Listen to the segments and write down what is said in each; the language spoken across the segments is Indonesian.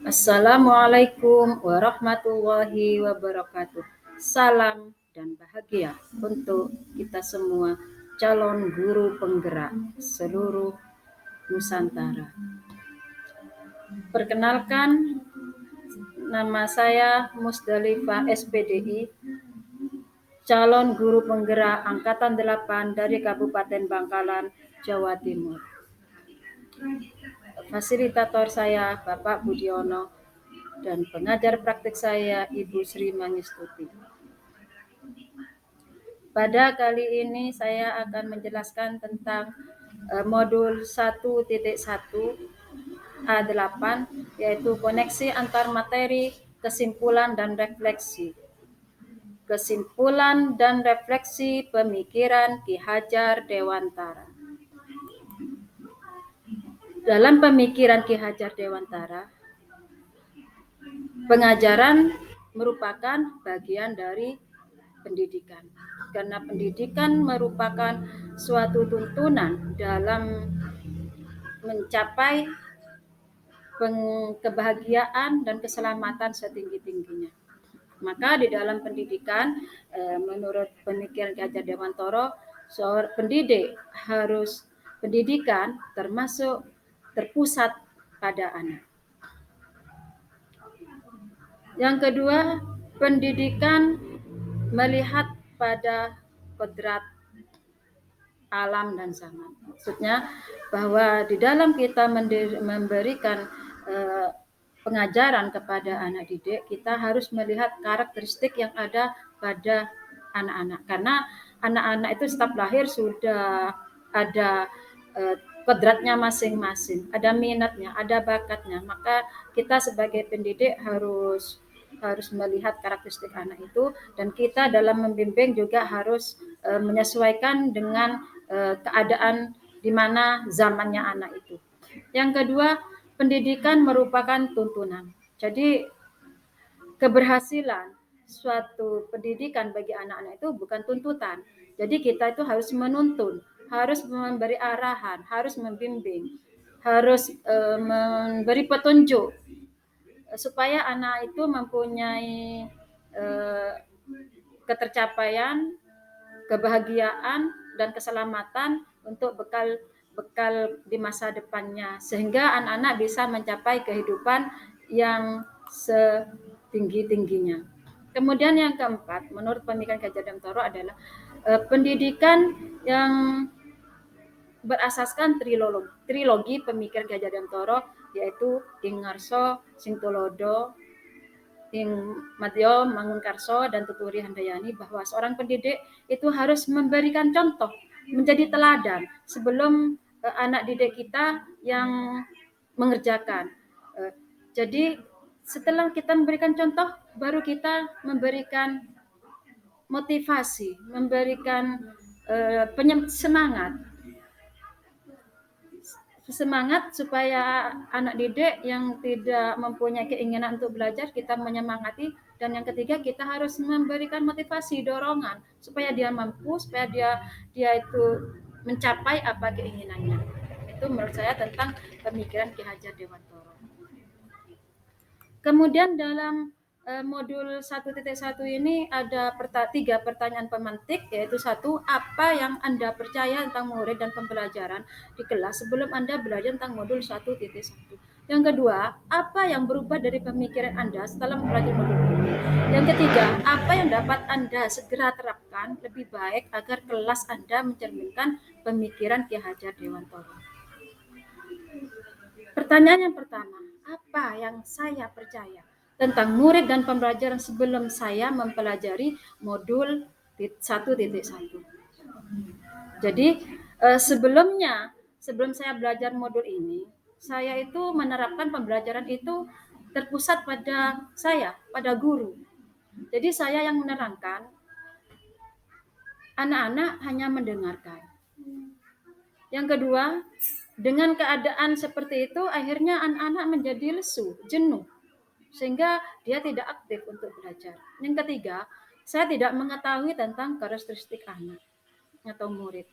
Assalamualaikum warahmatullahi wabarakatuh. Salam dan bahagia untuk kita semua calon guru penggerak seluruh Nusantara. Perkenalkan, nama saya Musdalifah SPDI, calon guru penggerak Angkatan 8 dari Kabupaten Bangkalan, Jawa Timur. Fasilitator saya Bapak Budiono dan pengajar praktik saya Ibu Sri Mangistuti. Pada kali ini saya akan menjelaskan tentang modul 1.1 A8, yaitu koneksi antar materi, kesimpulan dan refleksi. Kesimpulan dan refleksi pemikiran Ki Hajar Dewantara. Dalam pemikiran Ki Hajar Dewantara, pengajaran merupakan bagian dari pendidikan. Karena pendidikan merupakan suatu tuntunan dalam mencapai kebahagiaan dan keselamatan setinggi-tingginya. Maka di dalam pendidikan, menurut pemikiran Ki Hajar Dewantara, seorang pendidikan termasuk terpusat pada anak. Yang kedua, pendidikan melihat pada kodrat alam dan zaman. Maksudnya bahwa di dalam kita memberikan pengajaran kepada anak didik, kita harus melihat karakteristik yang ada pada anak-anak. Karena anak-anak itu setiap lahir sudah ada kodratnya masing-masing, ada minatnya, ada bakatnya. Maka kita sebagai pendidik harus melihat karakteristik anak itu, dan kita dalam membimbing juga harus menyesuaikan dengan keadaan di mana zamannya anak itu. Yang kedua, pendidikan merupakan tuntunan. Jadi keberhasilan suatu pendidikan bagi anak-anak itu bukan tuntutan. Jadi kita itu harus menuntun, harus memberi arahan, harus membimbing, harus memberi petunjuk supaya anak itu mempunyai ketercapaian, kebahagiaan dan keselamatan untuk bekal di masa depannya, sehingga anak-anak bisa mencapai kehidupan yang setinggi-tingginya. Kemudian yang keempat, menurut pemikiran Ki Hajar Dewantara adalah pendidikan yang berasaskan trilogi pemikiran Ki Hajar Dewantara, yaitu Ing Ngarso, Sing Tulodo, Ing Madya Mangunkarso, dan Tuturi Handayani, bahwa seorang pendidik itu harus memberikan contoh, menjadi teladan sebelum anak didik kita yang mengerjakan. Jadi setelah kita memberikan contoh, baru kita memberikan motivasi, memberikan semangat supaya anak didik yang tidak mempunyai keinginan untuk belajar, kita menyemangati. Dan yang ketiga, kita harus memberikan motivasi, dorongan supaya dia mampu, supaya dia itu mencapai apa keinginannya. Itu menurut saya tentang pemikiran Ki Hajar Dewantara. Kemudian dalam modul 1.1 ini ada 3 pertanyaan pemantik, yaitu 1, apa yang Anda percaya tentang murid dan pembelajaran di kelas sebelum Anda belajar tentang modul 1.1. Yang kedua, apa yang berubah dari pemikiran Anda setelah mempelajari modul ini? Yang ketiga, apa yang dapat Anda segera terapkan lebih baik agar kelas Anda mencerminkan pemikiran Ki Hajar Dewantara? Pertanyaan yang pertama, apa yang saya percaya tentang murid dan pembelajaran sebelum saya mempelajari modul 1.1? Jadi sebelum saya belajar modul ini, saya itu menerapkan pembelajaran itu terpusat pada saya, pada guru. Jadi saya yang menerangkan, anak-anak hanya mendengarkan. Yang kedua, dengan keadaan seperti itu, akhirnya anak-anak menjadi lesu, jenuh, sehingga dia tidak aktif untuk belajar. Yang ketiga, saya tidak mengetahui tentang karakteristik anak atau murid.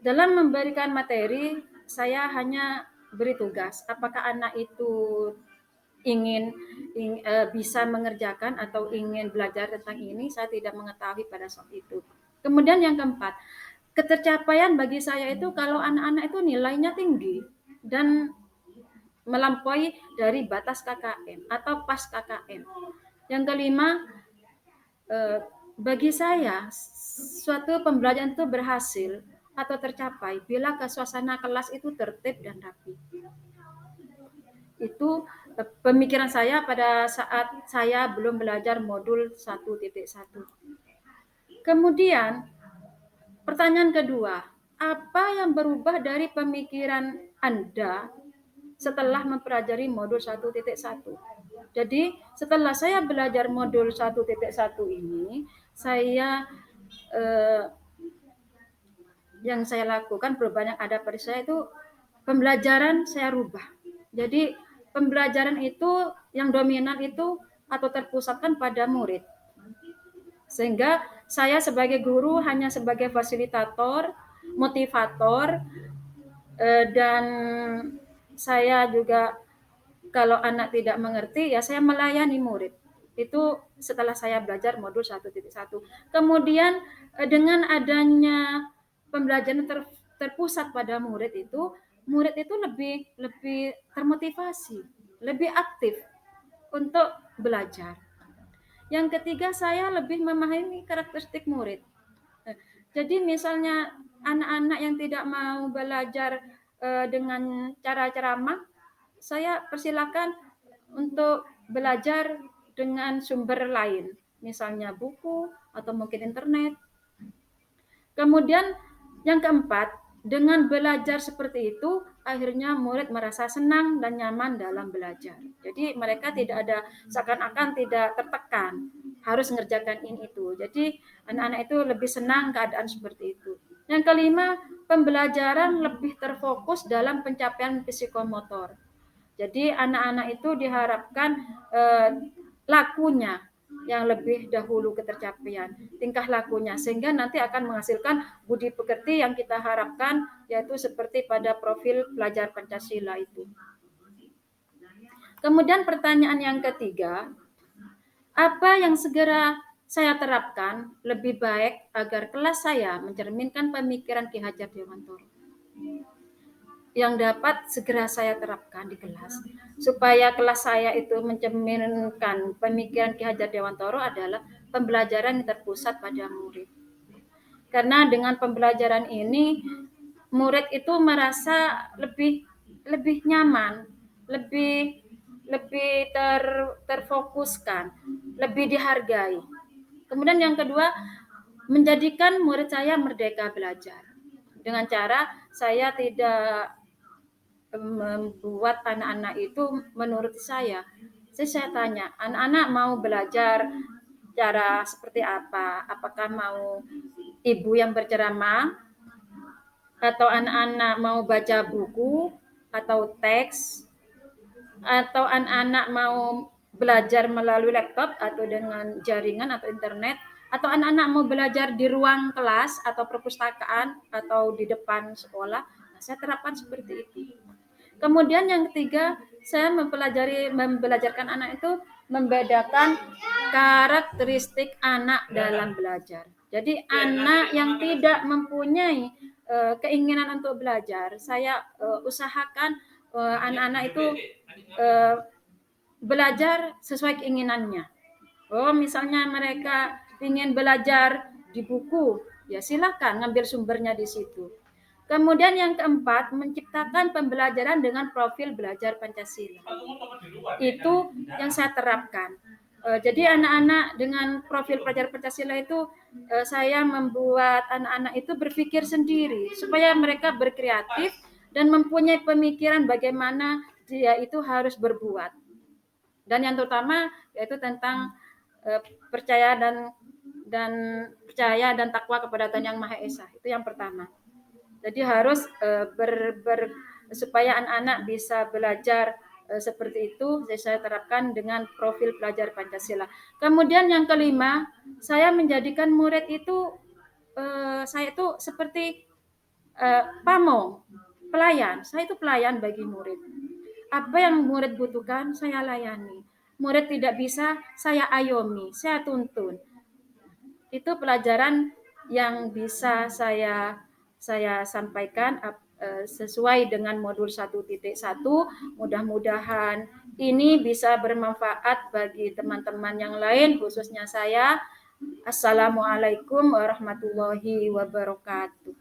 Dalam memberikan materi, saya hanya beri tugas, apakah anak itu ingin bisa mengerjakan atau ingin belajar tentang ini, saya tidak mengetahui pada saat itu. Kemudian yang keempat, ketercapaian bagi saya itu kalau anak-anak itu nilainya tinggi dan melampaui dari batas KKM atau pas KKM. Yang kelima, bagi saya suatu pembelajaran itu berhasil atau tercapai bila suasana kelas itu tertib dan rapi. Itu pemikiran saya pada saat saya belum belajar modul 1.1. Kemudian pertanyaan kedua, apa yang berubah dari pemikiran Anda setelah mempelajari modul 1.1? Jadi setelah saya belajar modul 1.1 ini, saya yang saya lakukan, perubahan yang ada pada saya itu pembelajaran saya rubah. Jadi pembelajaran itu yang dominan itu atau terpusatkan pada murid. Sehingga saya sebagai guru hanya sebagai fasilitator, motivator, dan saya juga kalau anak tidak mengerti ya saya melayani murid. Itu setelah saya belajar modul 1.1. Kemudian dengan adanya pembelajaran terpusat pada murid itu lebih termotivasi, lebih aktif untuk belajar. Yang ketiga, saya lebih memahami karakteristik murid. Jadi misalnya anak-anak yang tidak mau belajar dengan cara ceramah, saya persilakan untuk belajar dengan sumber lain, misalnya buku atau mungkin internet. Kemudian yang keempat, dengan belajar seperti itu, akhirnya murid merasa senang dan nyaman dalam belajar. Jadi mereka tidak ada seakan-akan tidak tertekan, harus mengerjakan ini itu. Jadi anak-anak itu lebih senang keadaan seperti itu. Yang kelima, pembelajaran lebih terfokus dalam pencapaian psikomotor. Jadi anak-anak itu diharapkan lakunya yang lebih dahulu ketercapaian, tingkah lakunya, sehingga nanti akan menghasilkan budi pekerti yang kita harapkan, yaitu seperti pada profil pelajar Pancasila itu. Kemudian pertanyaan yang ketiga, apa yang segera saya terapkan lebih baik agar kelas saya mencerminkan pemikiran Ki Hajar Dewantoro yang dapat segera saya terapkan di kelas supaya kelas saya itu mencerminkan pemikiran Ki Hajar Dewantoro adalah pembelajaran yang terpusat pada murid. Karena dengan pembelajaran ini murid itu merasa lebih nyaman, lebih terfokuskan, lebih dihargai. Kemudian yang kedua, menjadikan murid saya merdeka belajar. Dengan cara saya tidak membuat anak-anak itu menurut saya. Jadi saya tanya, anak-anak mau belajar cara seperti apa? Apakah mau ibu yang berceramah? Atau anak-anak mau baca buku atau teks? Atau anak-anak mau belajar melalui laptop atau dengan jaringan atau internet? Atau anak-anak mau belajar di ruang kelas atau perpustakaan atau di depan sekolah? Nah, saya terapkan seperti itu. Kemudian yang ketiga, saya membelajarkan anak itu membedakan karakteristik anak dalam belajar. Jadi anak yang tidak mempunyai keinginan untuk belajar, saya usahakan anak-anak itu belajar sesuai keinginannya. Oh, misalnya mereka ingin belajar di buku, ya silakan ngambil sumbernya di situ. Kemudian yang keempat, menciptakan pembelajaran dengan profil belajar Pancasila. Itu yang saya terapkan. Jadi anak-anak dengan profil belajar Pancasila itu saya membuat anak-anak itu berpikir sendiri supaya mereka berkreatif dan mempunyai pemikiran bagaimana dia itu harus berbuat. Dan yang terutama yaitu tentang percaya dan takwa kepada Tuhan Yang Maha Esa. Itu yang pertama. Jadi harus supaya anak-anak bisa belajar seperti itu, saya terapkan dengan profil pelajar Pancasila. Kemudian yang kelima, saya menjadikan murid itu saya itu seperti pamong. pelayan. Saya itu pelayan bagi murid. Apa yang murid butuhkan, saya layani. Murid tidak bisa, saya ayomi, saya tuntun. Itu pelajaran yang bisa saya sampaikan sesuai dengan modul 1.1. Mudah-mudahan ini bisa bermanfaat bagi teman-teman yang lain, khususnya saya. Assalamualaikum warahmatullahi wabarakatuh.